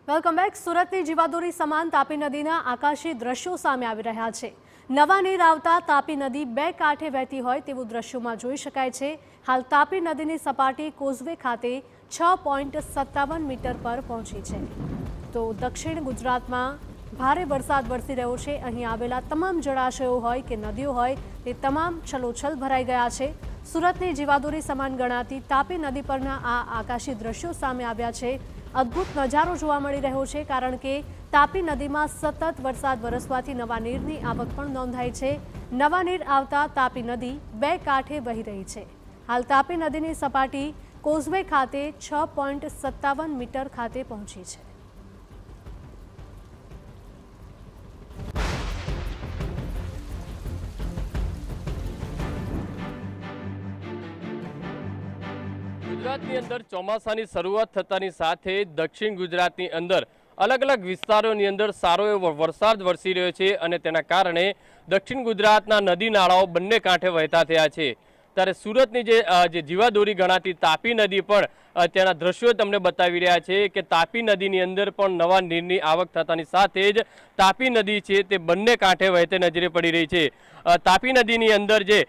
Welcome back. સુરતની જીવાદોરી સમાન તાપી નદીના આકાશી દ્રશ્યો સામે આવી રહ્યા છે। નવા નીર આવતા તાપી નદી બે કાંઠે વહેતી હોય તેવું દ્રશ્યોમાં જોઈ શકાય છે। હાલ તાપી નદીની સપાટી કોઝવે ખાતે 6.57 મીટર પર પહોંચી છે। તો દક્ષિણ ગુજરાતમાં ભારે વરસાદ વરસી રહ્યો છે। અહીં આવેલા તમામ જળાશયો હોય કે નદીઓ હોય તે તમામ છલોછલ ભરાઈ ગયા છે। સુરતની જીવાદોરી સમાન ગણાતી તાપી નદી પરના આ આકાશી દ્રશ્યો સામે આવ્યા છે। અદ્ભુત નજારો જોવા મળી રહ્યો છે, કારણ કે તાપી નદીમાં સતત વરસાદ વરસવાથી નવા નીરની આવક પણ નોંધાઈ છે। નવા નીર આવતા તાપી નદી બે કાંઠે વહી રહી છે। હાલ તાપી નદીની સપાટી કોઝવે ખાતે 6.57 મીટર ખાતે પહોંચી છે। ગુજરાતની અંદર ચોમાસાની શરૂઆત થતાની સાથે દક્ષિણ ગુજરાતની અંદર અલગ અલગ વિસ્તારોની અંદર સારો એવો વરસાદ વરસી રહ્યો છે અને તેના કારણે દક્ષિણ ગુજરાતના નદી નાળાઓ બંને કાંઠે વહેતા થયા છે। ત્યારે સુરતની જે જીવાદોરી ગણાતી તાપી નદી પણ તેના દ્રશ્યો તમને બતાવી રહ્યા છે કે તાપી નદીની અંદર પણ નવા નીરની આવક થતાની સાથે જ તાપી નદી છે તે બંને કાંઠે વહેતે નજરે પડી રહી છે। તાપી નદીની અંદર જે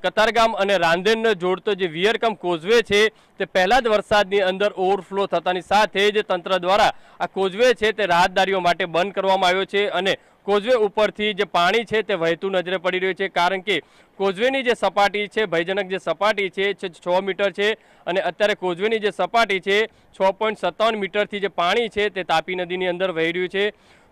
કતારગામ અને રાંદેરને જોડતો જે વિયરકમ કોઝવે છે તે પહેલા જ વરસાદની અંદર ઓવરફ્લો થતાની સાથે જ તંત્ર દ્વારા આ કોઝવે છે તે રાહતદારીઓ માટે બંધ કરવામાં આવ્યો છે અને કોઝવે ઉપરથી જે પાણી છે તે વહેતું નજરે પડી રહ્યું છે, કારણ કે કોઝવેની જે સપાટી છે ભયજનક જે સપાટી છે 6 મીટર છે અને અત્યારે કોઝવેની જે સપાટી છે 6.57 મીટરથી જે પાણી છે તે તાપી નદીની અંદર વહી રહ્યું છે।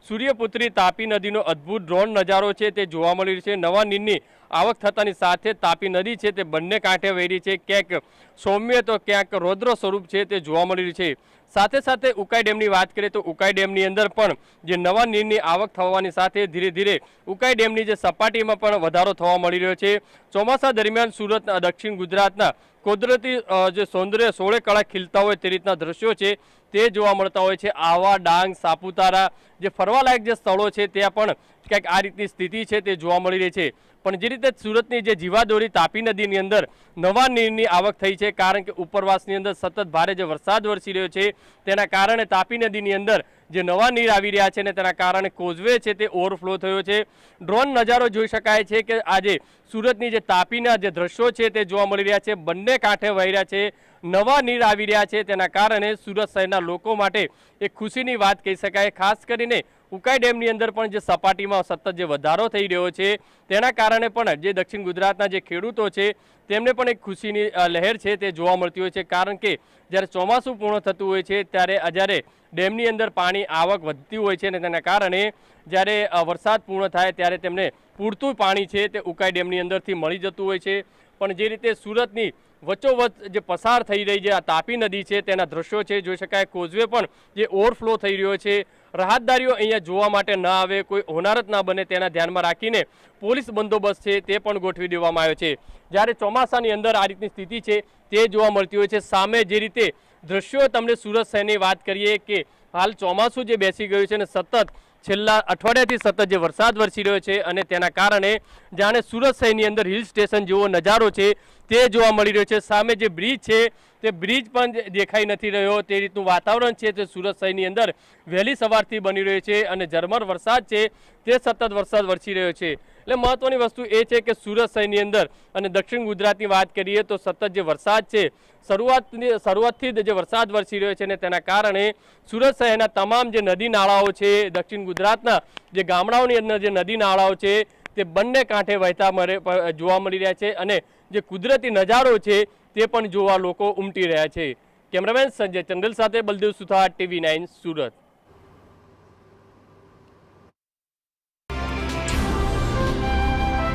સૂર્યપુત્રી તાપી નદીનો અદ્ભુત ડ્રોન નજારો છે તે જોવા મળી રહ્યો છે। નવા નીરની આવક થતાની સાથે તાપી નદી છે તે બંને કાંઠે વહી રહી છે। ક્યાંક સૌમ્ય તો ક્યાંક રૌદ્ર સ્વરૂપ છે તે જોવા મળી રહ્યું છે। સાથે સાથે ઉકાઈ ડેમની વાત કરીએ તો ઉકાઈ ડેમની અંદર પણ જે નવા નીરની આવક થવાની સાથે ધીરે ધીરે ઉકાઈ ડેમની જે સપાટીમાં પણ વધારો થવા મળી રહ્યો છે। ચોમાસા દરમિયાન સુરત દક્ષિણ ગુજરાતના કુદરતી જે સૌંદર્ય સોળે કળા ખીલતા હોય તે રીતના દ્રશ્યો છે તે જોવા મળતા હોય છે। આહવા, ડાંગ, સાપુતારા જે ફરવાલાયક જે સ્થળો છે ત્યાં પણ ક્યાંક આ રીતની સ્થિતિ છે તે જોવા મળી રહી છે। પણ જે રીતે સુરતની જે જીવાદોરી તાપી નદીની અંદર નવા નીરની આવક થઈ છે, કારણ કે ઉપરવાસની અંદર સતત ભારે જે વરસાદ વરસી રહ્યો છે તેના કારણે તાપી નદીની અંદર જે નવા નીર આવી રહ્યા છે ને તેના કારણે કોઝવે છે તે ઓવરફ્લો થયો છે। ડ્રોન નજારો જોઈ શકાય છે કે આજે સુરતની જે તાપીના જે દ્રશ્યો છે તે જોવા મળી રહ્યા છે, બંને કાંઠે વહી રહ્યા છે, નવા નીર આવી રહ્યા છે। તેના કારણે સુરત શહેરના લોકો માટે એક ખુશીની વાત કહી શકાય। ખાસ કરીને ઉકાઈ ડેમની અંદર પણ જે સપાટીમાં સતત જે વધારો થઈ રહ્યો છે તેના કારણે પણ જે દક્ષિણ ગુજરાતના જે ખેડૂતો છે તેમને પણ એક ખુશીની લહેર છે તે જોવા મળતી હોય છે, કારણ કે જ્યારે ચોમાસું પૂર્ણ થતું હોય છે ત્યારે ડેમની અંદર પાણી આવક વધતી હોય છે અને તેના કારણે જ્યારે વરસાદ પૂર્ણ થાય ત્યારે તેમને પૂરતું પાણી છે તે ઉકાઈ ડેમની અંદરથી મળી જતું હોય છે। પણ જે રીતે સુરતની વચ્ચોવચ્ચ જે પસાર થઈ રહી જે આ તાપી નદી છે તેના દ્રશ્યો છે જોઈ શકાય। કોઝવે પણ જે ઓવરફ્લો થઈ રહ્યો છે, રાહતદારીઓ અહીંયા જોવા માટે ન આવે, કોઈ હોનારત ના બને તેના ધ્યાનમાં રાખીને પોલીસ બંદોબસ્ત છે તે પણ ગોઠવી દેવામાં આવ્યો છે। જ્યારે ચોમાસાની અંદર આ રીતની સ્થિતિ છે તે જોવા મળતી હોય છે। સામે જે રીતે દ્રશ્યો તમને સુરત શહેરની વાત કરીએ કે હાલ ચોમાસું જે બેસી ગયું છે ને સતત છેલ્લા અઠવાડિયાથી સતત જે વરસાદ વરસી રહ્યો છે અને તેના કારણે જાણે સુરત શહેરની અંદર હિલ સ્ટેશન જેવો નજારો છે તે જોવા મળી રહ્યો છે। સામે જે બ્રિજ છે તે બ્રિજ પણ દેખાઈ નથી રહ્યો, તે રીતનું વાતાવરણ છે તે સુરત શહેરની અંદર વહેલી સવારથી બની રહ્યું છે અને ઝરમર વરસાદ છે તે સતત વરસાદ વરસી રહ્યો છે। એટલે મહત્વની વસ્તુ એ છે કે સુરત શહેરની અંદર અને દક્ષિણ ગુજરાતની વાત કરીએ તો સતત જે વરસાદ છે શરૂઆતથી જે વરસાદ વરસી રહ્યો છે ને તેના કારણે સુરત શહેરના તમામ જે નદી નાળાઓ છે, દક્ષિણ ગુજરાતના જે ગામડાઓની અંદર જે નદી નાળાઓ છે તે બંને કાંઠે વહેતા જોવા મળી રહ્યા છે અને જે કુદરતી નજારો છે તે પણ જોવા લોકો ઉમટી રહ્યા છે। કેમેરામેન સંજય ચંડલ સાથે બલદેવ સુથાર, TV9 સુરત।